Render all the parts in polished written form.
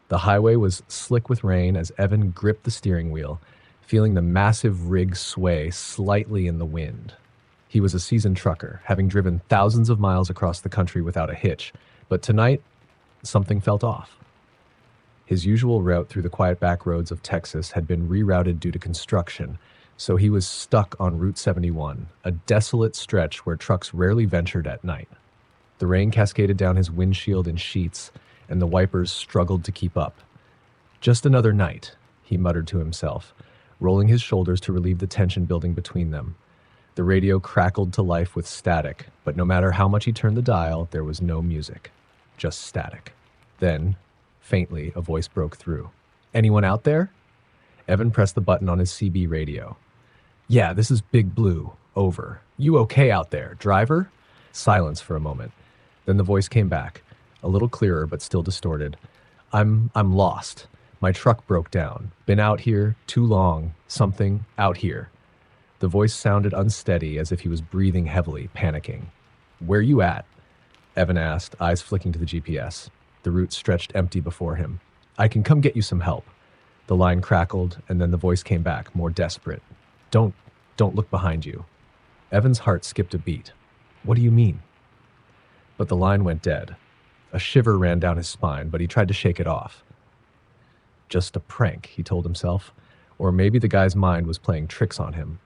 The highway was slick with rain as Evan gripped the steering wheel, feeling the massive rig sway slightly in the wind. He was a seasoned trucker, having driven thousands of miles across the country without a hitch, but tonight, something felt off. His usual route through the quiet back roads of Texas had been rerouted due to construction, so he was stuck on Route 71, a desolate stretch where trucks rarely ventured at night. The rain cascaded down his windshield in sheets, and the wipers struggled to keep up. Just another night, he muttered to himself, rolling his shoulders to relieve the tension building between them. The radio crackled to life with static, but no matter how much he turned the dial, there was no music, just static. Then, faintly, a voice broke through. "Anyone out there?" Evan pressed the button on his CB radio. "Yeah, this is Big Blue. Over. You okay out there, driver?" Silence for a moment. Then the voice came back, a little clearer but still distorted. I'm lost. My truck broke down. Been out here too long. Something out here." The voice sounded unsteady, as if he was breathing heavily, panicking. "Where you at?" Evan asked, eyes flicking to the GPS. The route stretched empty before him. "I can come get you some help." The line crackled, and then the voice came back, more desperate. Don't look behind you." Evan's heart skipped a beat. "What do you mean?" But the line went dead. A shiver ran down his spine, but he tried to shake it off. Just a prank, he told himself. Or maybe the guy's mind was playing tricks on him.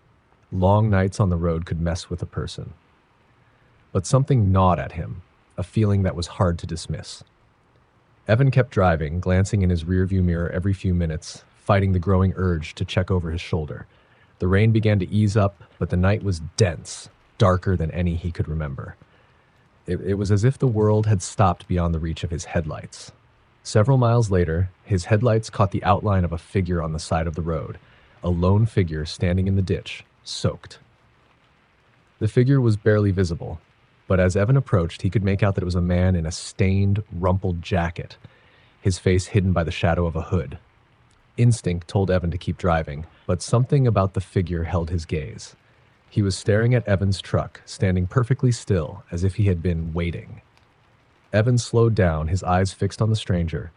Long nights on the road could mess with a person. But something gnawed at him, a feeling that was hard to dismiss. Evan kept driving, glancing in his rearview mirror every few minutes, fighting the growing urge to check over his shoulder. The rain began to ease up, but the night was dense, darker than any he could remember. It was as if the world had stopped beyond the reach of his headlights. Several miles later, his headlights caught the outline of a figure on the side of the road, a lone figure standing in the ditch, soaked. The figure was barely visible, but as Evan approached, he could make out that it was a man in a stained, rumpled jacket, his face hidden by the shadow of a hood. Instinct told Evan to keep driving, but something about the figure held his gaze. He was staring at Evan's truck, standing perfectly still, as if he had been waiting. Evan slowed down, his eyes fixed on the stranger.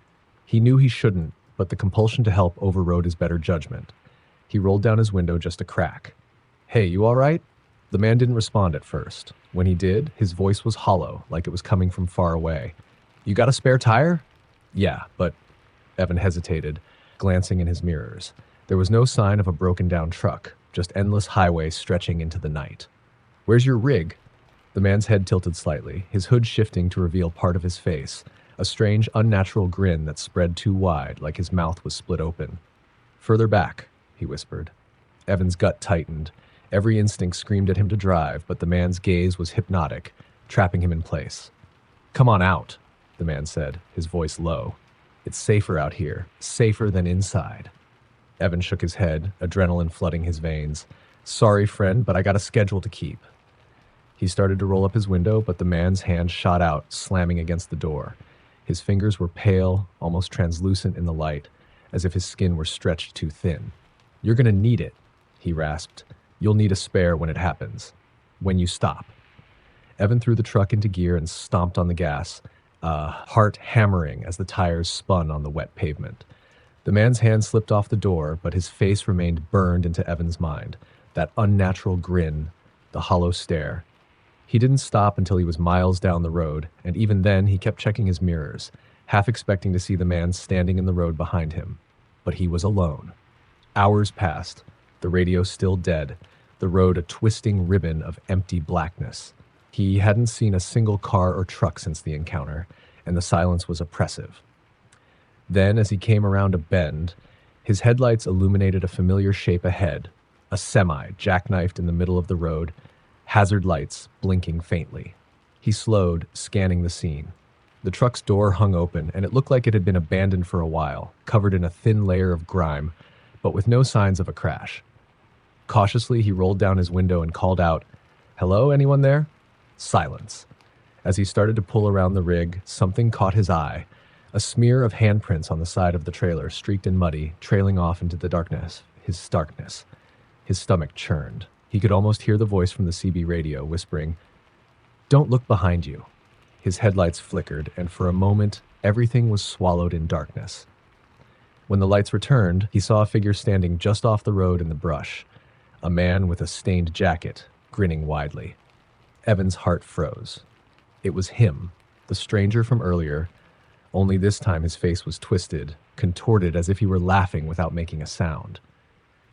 He knew he shouldn't, but the compulsion to help overrode his better judgment. He rolled down his window just a crack. "Hey, you all right?" The man didn't respond at first. When he did, his voice was hollow, like it was coming from far away. "You got a spare tire?" "Yeah, but..." Evan hesitated, glancing in his mirrors. There was no sign of a broken-down truck, just endless highway stretching into the night. "Where's your rig?" The man's head tilted slightly, his hood shifting to reveal part of his face, a strange, unnatural grin that spread too wide, like his mouth was split open. "Further back," he whispered. Evan's gut tightened. Every instinct screamed at him to drive, but the man's gaze was hypnotic, trapping him in place. "Come on out," the man said, his voice low. "It's safer out here, safer than inside." Evan shook his head, adrenaline flooding his veins. "Sorry, friend, but I got a schedule to keep." He started to roll up his window, but the man's hand shot out, slamming against the door. His fingers were pale, almost translucent in the light, as if his skin were stretched too thin. "You're gonna need it," he rasped. "You'll need a spare when it happens. When you stop." Evan threw the truck into gear and stomped on the gas, heart hammering as the tires spun on the wet pavement. The man's hand slipped off the door, but his face remained burned into Evan's mind, that unnatural grin, the hollow stare. He didn't stop until he was miles down the road, and even then he kept checking his mirrors, half expecting to see the man standing in the road behind him. But he was alone. Hours passed, the radio still dead, the road a twisting ribbon of empty blackness. He hadn't seen a single car or truck since the encounter, and the silence was oppressive. Then, as he came around a bend, his headlights illuminated a familiar shape ahead, a semi jackknifed in the middle of the road, hazard lights blinking faintly. He slowed, scanning the scene. The truck's door hung open, and it looked like it had been abandoned for a while, covered in a thin layer of grime, but with no signs of a crash. Cautiously, he rolled down his window and called out, "Hello, anyone there?" Silence. As he started to pull around the rig, something caught his eye. A smear of handprints on the side of the trailer, streaked and muddy, trailing off into the darkness. His stomach churned. He could almost hear the voice from the CB radio, whispering, "Don't look behind you." His headlights flickered, and for a moment, everything was swallowed in darkness. When the lights returned, he saw a figure standing just off the road in the brush, a man with a stained jacket, grinning widely. Evan's heart froze. It was him, the stranger from earlier, only this time his face was twisted, contorted as if he were laughing without making a sound.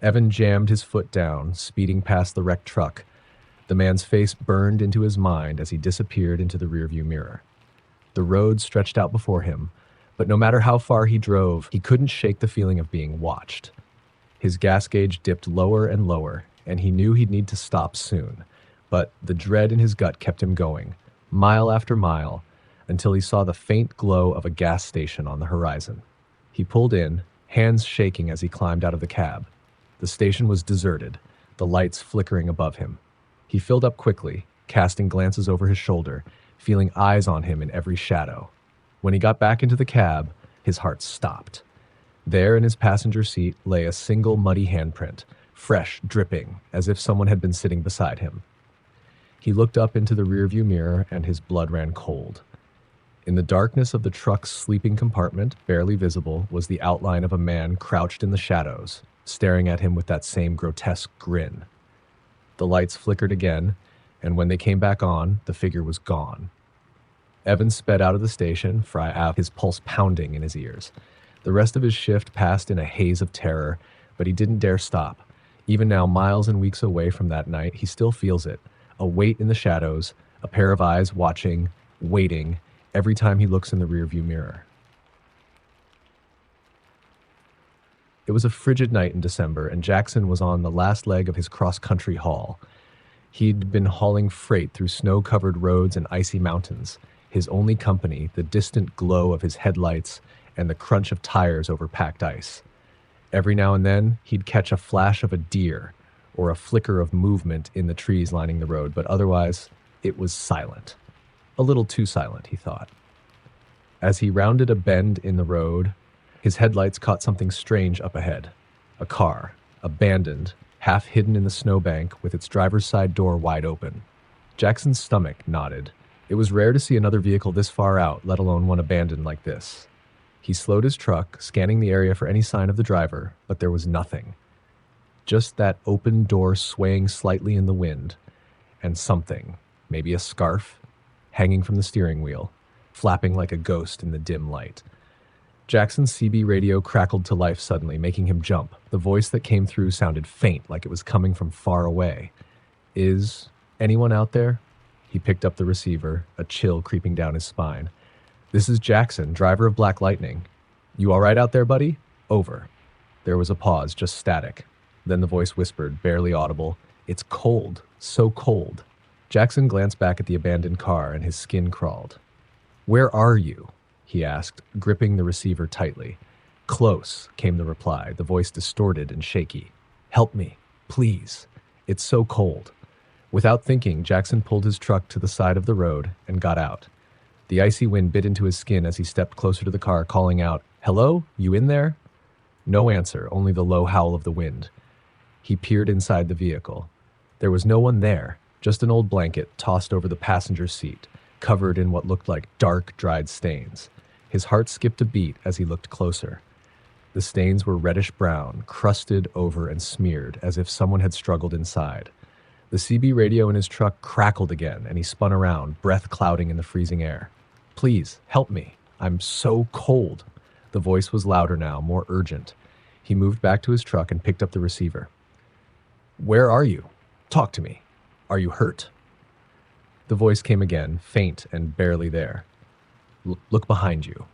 Evan jammed his foot down, speeding past the wrecked truck. The man's face burned into his mind as he disappeared into the rearview mirror. The road stretched out before him, but no matter how far he drove, he couldn't shake the feeling of being watched. His gas gauge dipped lower and lower, and he knew he'd need to stop soon. But the dread in his gut kept him going, mile after mile, until he saw the faint glow of a gas station on the horizon. He pulled in, hands shaking as he climbed out of the cab. The station was deserted, the lights flickering above him. He filled up quickly, casting glances over his shoulder, feeling eyes on him in every shadow. When he got back into the cab, his heart stopped. There in his passenger seat lay a single muddy handprint, fresh, dripping, as if someone had been sitting beside him. He looked up into the rearview mirror and his blood ran cold. In the darkness of the truck's sleeping compartment, barely visible, was the outline of a man crouched in the shadows, staring at him with that same grotesque grin. The lights flickered again, and when they came back on, the figure was gone. Evan sped out of the station, his pulse pounding in his ears. The rest of his shift passed in a haze of terror, but he didn't dare stop. Even now, miles and weeks away from that night, he still feels it. A weight in the shadows, a pair of eyes watching, waiting, every time he looks in the rearview mirror. It was a frigid night in December, and Jackson was on the last leg of his cross-country haul. He'd been hauling freight through snow-covered roads and icy mountains. His only company, the distant glow of his headlights and the crunch of tires over packed ice. Every now and then, he'd catch a flash of a deer or a flicker of movement in the trees lining the road, but otherwise, it was silent. A little too silent, he thought. As he rounded a bend in the road, his headlights caught something strange up ahead. A car, abandoned, half hidden in the snowbank with its driver's side door wide open. Jackson's stomach nodded. It was rare to see another vehicle this far out, let alone one abandoned like this. He slowed his truck, scanning the area for any sign of the driver, but there was nothing. Just that open door swaying slightly in the wind, and something, maybe a scarf, hanging from the steering wheel, flapping like a ghost in the dim light. Jackson's CB radio crackled to life suddenly, making him jump. The voice that came through sounded faint, like it was coming from far away. "Is anyone out there?" He picked up the receiver, a chill creeping down his spine. "This is Jackson, driver of Black Lightning. You all right out there, buddy? Over." There was a pause, just static. Then the voice whispered, barely audible, "It's cold, so cold." Jackson glanced back at the abandoned car and his skin crawled. "Where are you?" he asked, gripping the receiver tightly. "Close," came the reply, the voice distorted and shaky. "Help me, please. It's so cold." Without thinking, Jackson pulled his truck to the side of the road and got out. The icy wind bit into his skin as he stepped closer to the car, calling out, "Hello? You in there?" No answer, only the low howl of the wind. He peered inside the vehicle. There was no one there, just an old blanket tossed over the passenger seat, covered in what looked like dark, dried stains. His heart skipped a beat as he looked closer. The stains were reddish-brown, crusted over and smeared, as if someone had struggled inside. The CB radio in his truck crackled again, and he spun around, breath clouding in the freezing air. "Please, help me. I'm so cold." The voice was louder now, more urgent. He moved back to his truck and picked up the receiver. "Where are you? Talk to me. Are you hurt?" The voice came again, faint and barely there. Look behind you."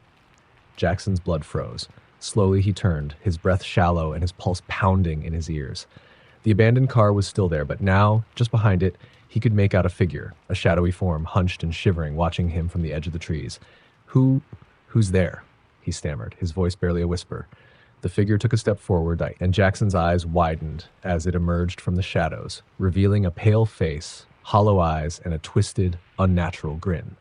Jackson's blood froze. Slowly he turned, his breath shallow and his pulse pounding in his ears. The abandoned car was still there, but now, just behind it, he could make out a figure, a shadowy form, hunched and shivering, watching him from the edge of the trees. Who's there?" he stammered, his voice barely a whisper. The figure took a step forward, and Jackson's eyes widened as it emerged from the shadows, revealing a pale face, hollow eyes, and a twisted, unnatural grin.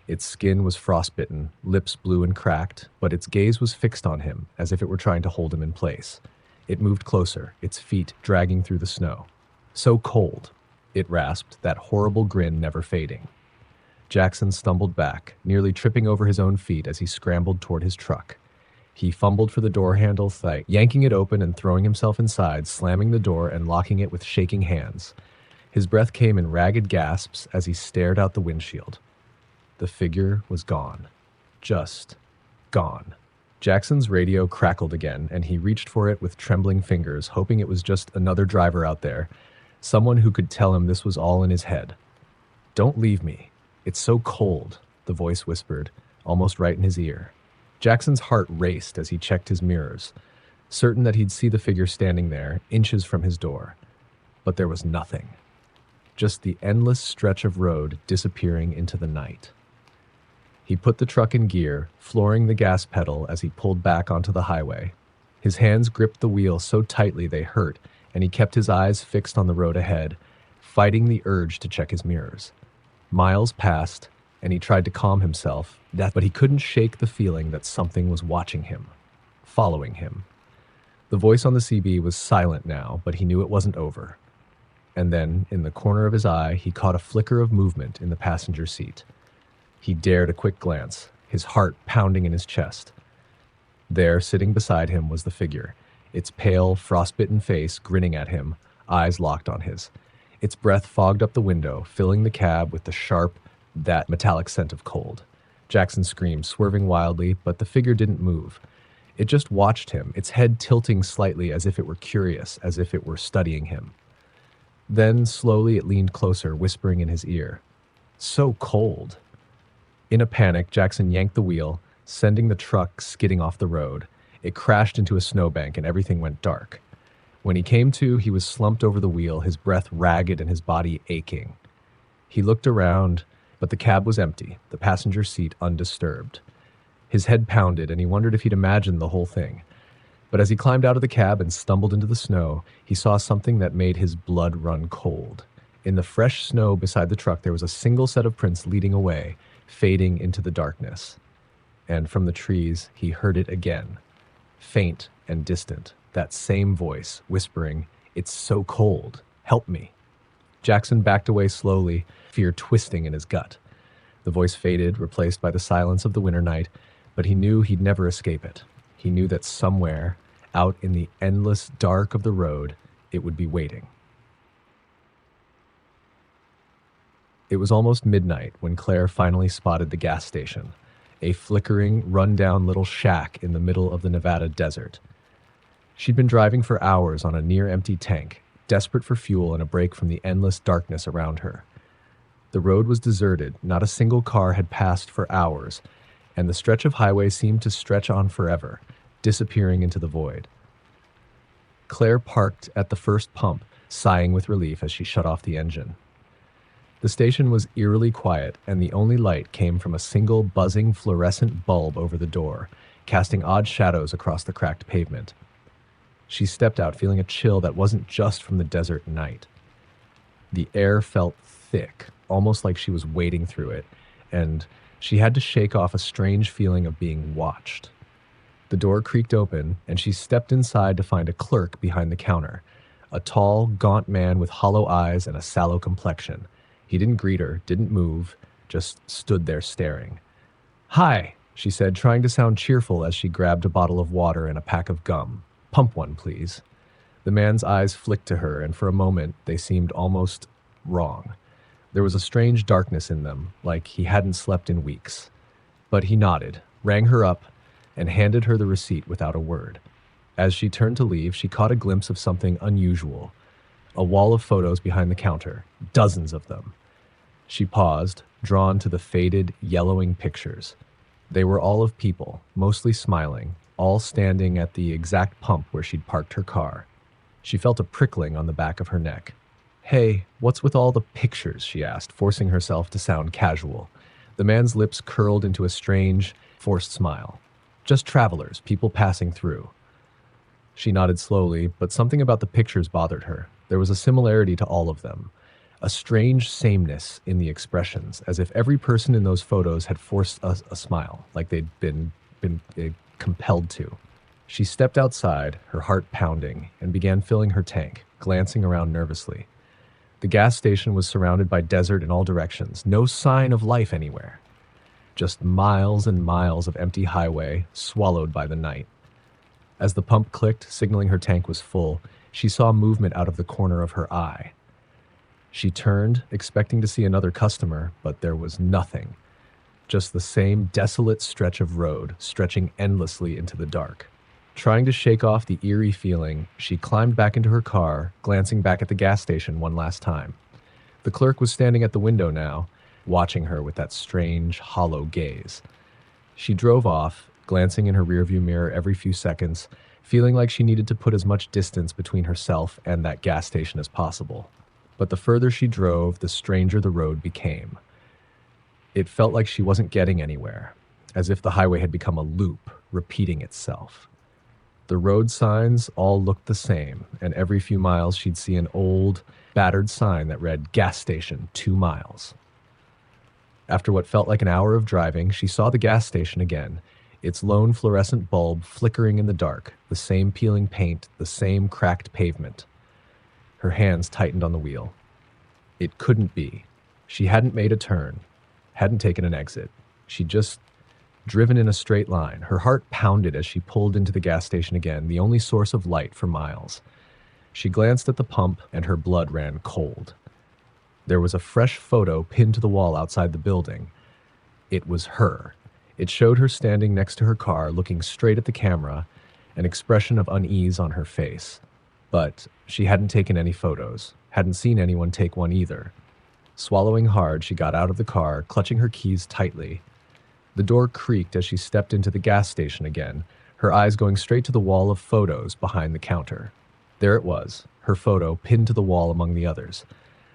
Its skin was frostbitten, lips blue and cracked, but its gaze was fixed on him, as if it were trying to hold him in place. It moved closer, its feet dragging through the snow. "So cold," it rasped, that horrible grin never fading. Jackson stumbled back, nearly tripping over his own feet as he scrambled toward his truck. He fumbled for the door handle, yanking it open and throwing himself inside, slamming the door and locking it with shaking hands. His breath came in ragged gasps as he stared out the windshield. The figure was gone. Just gone. Jackson's radio crackled again, and he reached for it with trembling fingers, hoping it was just another driver out there, someone who could tell him this was all in his head. "Don't leave me. It's so cold," the voice whispered, almost right in his ear. Jackson's heart raced as he checked his mirrors, certain that he'd see the figure standing there, inches from his door. But there was nothing. Just the endless stretch of road disappearing into the night. He put the truck in gear, flooring the gas pedal as he pulled back onto the highway. His hands gripped the wheel so tightly they hurt, and he kept his eyes fixed on the road ahead, fighting the urge to check his mirrors. Miles passed, and he tried to calm himself, but he couldn't shake the feeling that something was watching him, following him. The voice on the CB was silent now, but he knew it wasn't over. And then, in the corner of his eye, he caught a flicker of movement in the passenger seat. He dared a quick glance, his heart pounding in his chest. There, sitting beside him, was the figure, its pale, frostbitten face grinning at him, eyes locked on his. Its breath fogged up the window, filling the cab with the sharp, that metallic scent of cold. Jackson screamed, swerving wildly, but the figure didn't move. It just watched him, its head tilting slightly as if it were curious, as if it were studying him. Then, slowly, it leaned closer, whispering in his ear. "So cold." In a panic, Jackson yanked the wheel, sending the truck skidding off the road. It crashed into a snowbank and everything went dark. When he came to, he was slumped over the wheel, his breath ragged and his body aching. He looked around, but the cab was empty, the passenger seat undisturbed. His head pounded, and he wondered if he'd imagined the whole thing. But as he climbed out of the cab and stumbled into the snow, he saw something that made his blood run cold. In the fresh snow beside the truck, there was a single set of prints leading away, fading into the darkness. And from the trees, he heard it again, faint and distant, that same voice whispering, "It's so cold. Help me." Jackson backed away slowly, fear twisting in his gut. The voice faded, replaced by the silence of the winter night, but he knew he'd never escape it. He knew that somewhere, out in the endless dark of the road, it would be waiting. It was almost midnight when Claire finally spotted the gas station, a flickering, run-down little shack in the middle of the Nevada desert. She'd been driving for hours on a near-empty tank, desperate for fuel and a break from the endless darkness around her. The road was deserted, not a single car had passed for hours, and the stretch of highway seemed to stretch on forever, disappearing into the void. Claire parked at the first pump, sighing with relief as she shut off the engine. The station was eerily quiet, and the only light came from a single buzzing fluorescent bulb over the door, casting odd shadows across the cracked pavement. She stepped out, feeling a chill that wasn't just from the desert night. The air felt thick, almost like she was wading through it, and she had to shake off a strange feeling of being watched. The door creaked open, and she stepped inside to find a clerk behind the counter, a tall, gaunt man with hollow eyes and a sallow complexion. He didn't greet her, didn't move, just stood there staring. "Hi," she said, trying to sound cheerful as she grabbed a bottle of water and a pack of gum. "Pump one, please." The man's eyes flicked to her, and for a moment they seemed almost wrong. There was a strange darkness in them, like he hadn't slept in weeks. But he nodded, rang her up, and handed her the receipt without a word. As she turned to leave, she caught a glimpse of something unusual. A wall of photos behind the counter, dozens of them. She paused, drawn to the faded, yellowing pictures. They were all of people, mostly smiling, all standing at the exact pump where she'd parked her car. She felt a prickling on the back of her neck. "Hey, what's with all the pictures?" she asked, forcing herself to sound casual. The man's lips curled into a strange, forced smile. "Just travelers, people passing through." She nodded slowly, but something about the pictures bothered her. There was a similarity to all of them, a strange sameness in the expressions, as if every person in those photos had forced a smile, like they'd been compelled to. She stepped outside, her heart pounding, and began filling her tank, glancing around nervously. The gas station was surrounded by desert in all directions, no sign of life anywhere. Just miles and miles of empty highway swallowed by the night. As the pump clicked, signaling her tank was full, she saw movement out of the corner of her eye. She turned, expecting to see another customer, but there was nothing. Just the same desolate stretch of road, stretching endlessly into the dark. Trying to shake off the eerie feeling, she climbed back into her car, glancing back at the gas station one last time. The clerk was standing at the window now, watching her with that strange, hollow gaze. She drove off, glancing in her rearview mirror every few seconds, feeling like she needed to put as much distance between herself and that gas station as possible. But the further she drove, the stranger the road became. It felt like she wasn't getting anywhere, as if the highway had become a loop, repeating itself. The road signs all looked the same, and every few miles she'd see an old, battered sign that read, "Gas Station, 2 miles." After what felt like an hour of driving, she saw the gas station again, its lone fluorescent bulb flickering in the dark, the same peeling paint, the same cracked pavement. Her hands tightened on the wheel. It couldn't be. She hadn't made a turn, hadn't taken an exit. She'd just driven in a straight line. Her heart pounded as she pulled into the gas station again, the only source of light for miles. She glanced at the pump, and her blood ran cold. There was a fresh photo pinned to the wall outside the building. It was her. It showed her standing next to her car, looking straight at the camera, an expression of unease on her face. But she hadn't taken any photos, hadn't seen anyone take one either. Swallowing hard, she got out of the car, clutching her keys tightly. The door creaked as she stepped into the gas station again, her eyes going straight to the wall of photos behind the counter. There it was, her photo pinned to the wall among the others.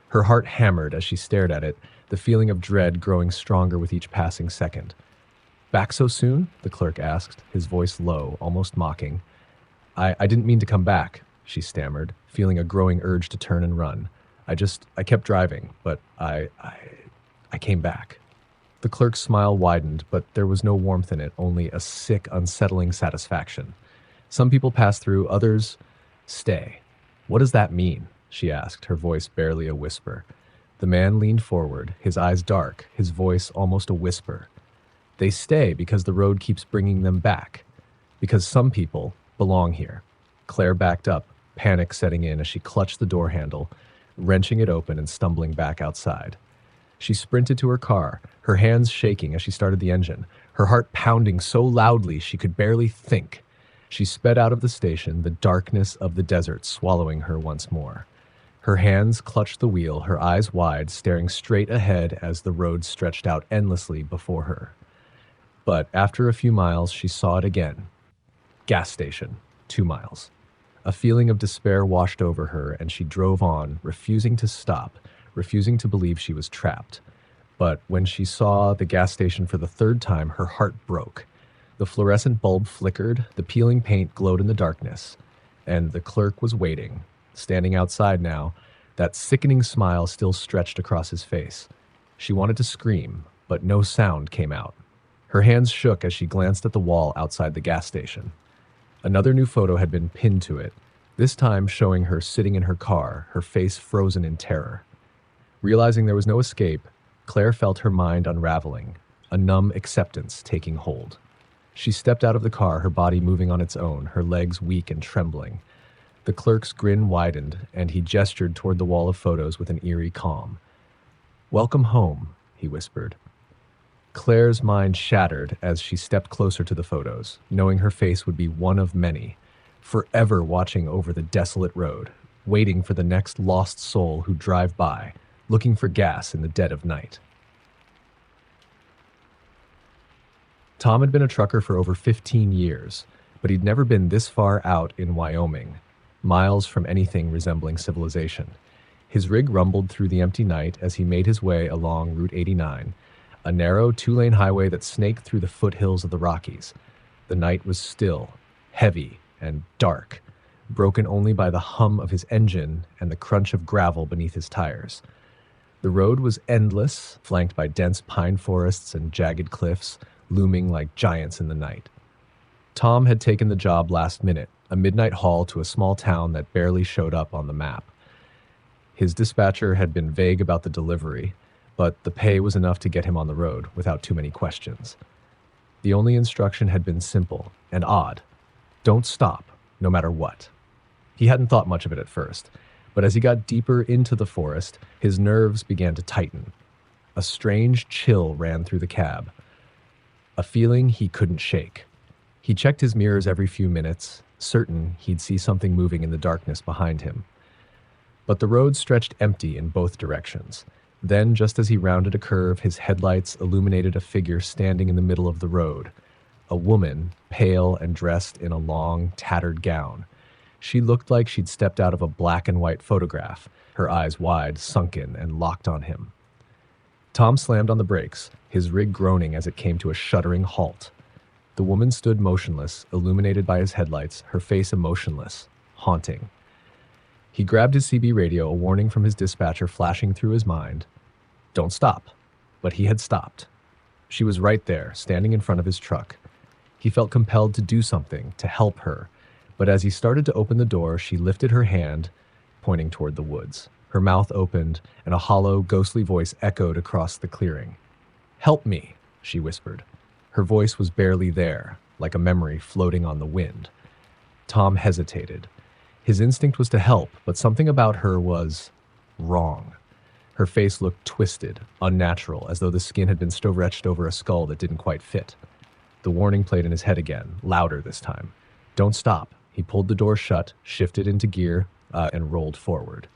Her heart hammered as she stared at it, the feeling of dread growing stronger with each passing second. "Back so soon?" the clerk asked, his voice low, almost mocking. I didn't mean to come back," she stammered, feeling a growing urge to turn and run. I kept driving, but I came back." The clerk's smile widened, but there was no warmth in it, only a sick, unsettling satisfaction. "Some people pass through, others stay." "What does that mean?" she asked, her voice barely a whisper. The man leaned forward, his eyes dark, his voice almost a whisper. "They stay because the road keeps bringing them back. Because some people belong here." Claire backed up, panic setting in as she clutched the door handle, wrenching it open and stumbling back outside. She sprinted to her car, her hands shaking as she started the engine, her heart pounding so loudly she could barely think. She sped out of the station, the darkness of the desert swallowing her once more. Her hands clutched the wheel, her eyes wide, staring straight ahead as the road stretched out endlessly before her. But after a few miles, she saw it again. Gas station, 2 miles. A feeling of despair washed over her, and she drove on, refusing to stop, refusing to believe she was trapped. But when she saw the gas station for the third time, her heart broke. The fluorescent bulb flickered, the peeling paint glowed in the darkness, and the clerk was waiting, standing outside now, that sickening smile still stretched across his face. She wanted to scream, but no sound came out. Her hands shook as she glanced at the wall outside the gas station. Another new photo had been pinned to it, this time showing her sitting in her car, her face frozen in terror. Realizing there was no escape, Claire felt her mind unraveling, a numb acceptance taking hold. She stepped out of the car, her body moving on its own, her legs weak and trembling. The clerk's grin widened, and he gestured toward the wall of photos with an eerie calm. "Welcome home," he whispered. Claire's mind shattered as she stepped closer to the photos, knowing her face would be one of many, forever watching over the desolate road, waiting for the next lost soul who'd drive by, looking for gas in the dead of night. Tom had been a trucker for over 15 years, but he'd never been this far out in Wyoming, miles from anything resembling civilization. His rig rumbled through the empty night as he made his way along Route 89, a narrow 2-lane highway that snaked through the foothills of the Rockies. The night was still, heavy, and dark, broken only by the hum of his engine and the crunch of gravel beneath his tires. The road was endless, flanked by dense pine forests and jagged cliffs, looming like giants in the night. Tom had taken the job last minute, a midnight haul to a small town that barely showed up on the map. His dispatcher had been vague about the delivery, but the pay was enough to get him on the road without too many questions. The only instruction had been simple and odd. Don't stop, no matter what. He hadn't thought much of it at first, but as he got deeper into the forest, his nerves began to tighten. A strange chill ran through the cab, a feeling he couldn't shake. He checked his mirrors every few minutes, certain he'd see something moving in the darkness behind him. But the road stretched empty in both directions. Then, just as he rounded a curve, his headlights illuminated a figure standing in the middle of the road. A woman, pale and dressed in a long, tattered gown. She looked like she'd stepped out of a black and white photograph, her eyes wide, sunken, and locked on him. Tom slammed on the brakes, his rig groaning as it came to a shuddering halt. The woman stood motionless, illuminated by his headlights, her face emotionless, haunting. He grabbed his CB radio, a warning from his dispatcher flashing through his mind. Don't stop. But he had stopped. She was right there, standing in front of his truck. He felt compelled to do something, to help her. But as he started to open the door, she lifted her hand, pointing toward the woods. Her mouth opened, and a hollow, ghostly voice echoed across the clearing. "Help me," she whispered. Her voice was barely there, like a memory floating on the wind. Tom hesitated. His instinct was to help, but something about her was wrong. Her face looked twisted, unnatural, as though the skin had been stretched over a skull that didn't quite fit. The warning played in his head again, louder this time. Don't stop. He pulled the door shut, shifted into gear, and rolled forward.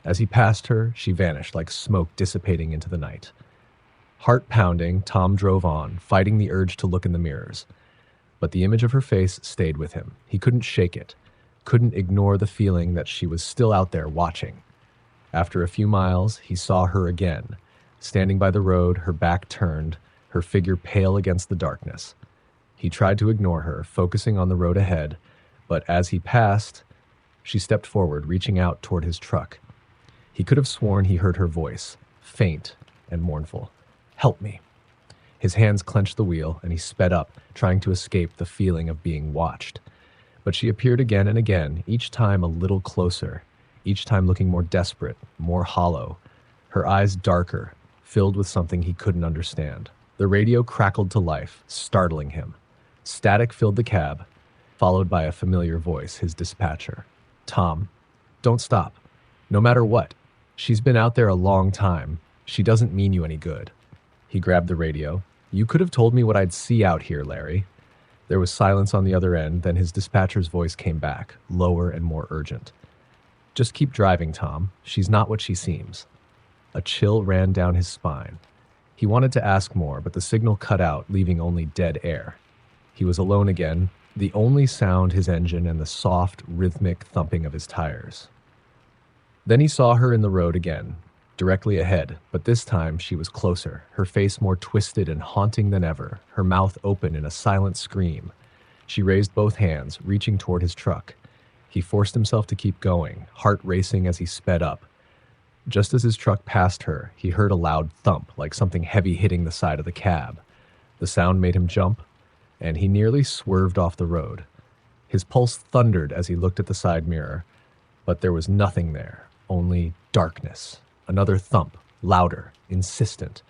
As he passed her, she vanished like smoke dissipating into the night. Heart pounding, Tom drove on, fighting the urge to look in the mirrors. But the image of her face stayed with him. He couldn't shake it, couldn't ignore the feeling that she was still out there watching. After a few miles, he saw her again, standing by the road, her back turned, her figure pale against the darkness. He tried to ignore her, focusing on the road ahead, but as he passed, she stepped forward, reaching out toward his truck. He could have sworn he heard her voice, faint and mournful. "Help me." His hands clenched the wheel, and he sped up, trying to escape the feeling of being watched. But she appeared again and again, each time a little closer, each time looking more desperate, more hollow, her eyes darker, filled with something he couldn't understand. The radio crackled to life, startling him. Static filled the cab, followed by a familiar voice, his dispatcher. "Tom, don't stop. No matter what. She's been out there a long time. She doesn't mean you any good." He grabbed the radio. "You could have told me what I'd see out here, Larry." There was silence on the other end, then his dispatcher's voice came back, lower and more urgent. "Just keep driving, Tom. She's not what she seems." A chill ran down his spine. He wanted to ask more, but the signal cut out, leaving only dead air. He was alone again, the only sound his engine and the soft, rhythmic thumping of his tires. Then he saw her in the road again, directly ahead, but this time she was closer, her face more twisted and haunting than ever, her mouth open in a silent scream. She raised both hands, reaching toward his truck. He forced himself to keep going, heart racing as he sped up. Just as his truck passed her, he heard a loud thump, like something heavy hitting the side of the cab. The sound made him jump, and he nearly swerved off the road. His pulse thundered as he looked at the side mirror, but there was nothing there, only darkness. Another thump, louder, insistent.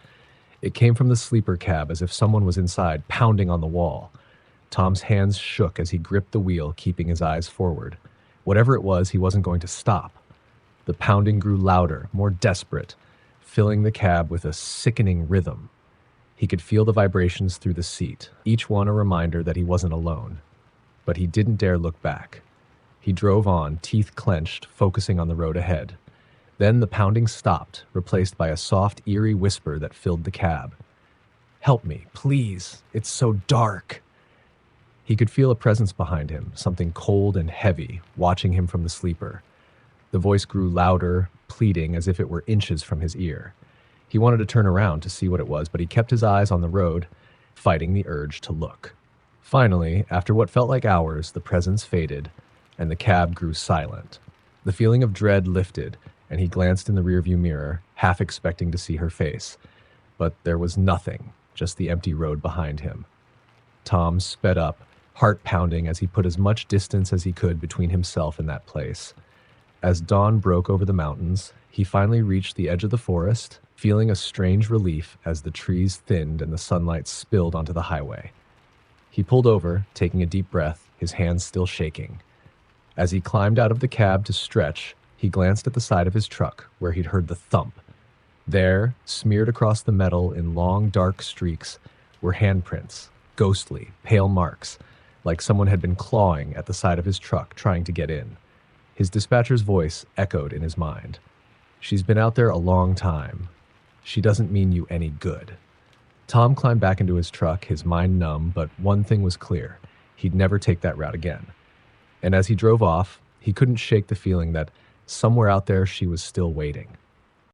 It came from the sleeper cab as if someone was inside, pounding on the wall. Tom's hands shook as he gripped the wheel, keeping his eyes forward. Whatever it was, he wasn't going to stop. The pounding grew louder, more desperate, filling the cab with a sickening rhythm. He could feel the vibrations through the seat, each one a reminder that he wasn't alone. But he didn't dare look back. He drove on, teeth clenched, focusing on the road ahead. Then the pounding stopped, replaced by a soft, eerie whisper that filled the cab. "Help me, please. It's so dark." He could feel a presence behind him, something cold and heavy, watching him from the sleeper. The voice grew louder, pleading as if it were inches from his ear. He wanted to turn around to see what it was, but he kept his eyes on the road, fighting the urge to look. Finally, after what felt like hours, the presence faded, and the cab grew silent. The feeling of dread lifted, and he glanced in the rearview mirror, half expecting to see her face. But there was nothing, just the empty road behind him. Tom sped up, heart pounding as he put as much distance as he could between himself and that place. As dawn broke over the mountains, he finally reached the edge of the forest feeling a strange relief as the trees thinned and the sunlight spilled onto the highway. He pulled over, taking a deep breath, his hands still shaking. As he climbed out of the cab to stretch, he glanced at the side of his truck, where he'd heard the thump. There, smeared across the metal in long, dark streaks, were handprints, ghostly, pale marks, like someone had been clawing at the side of his truck trying to get in. His dispatcher's voice echoed in his mind. "She's been out there a long time. She doesn't mean you any good." Tom climbed back into his truck, his mind numb, but one thing was clear. He'd never take that route again. And as he drove off, he couldn't shake the feeling that somewhere out there she was still waiting.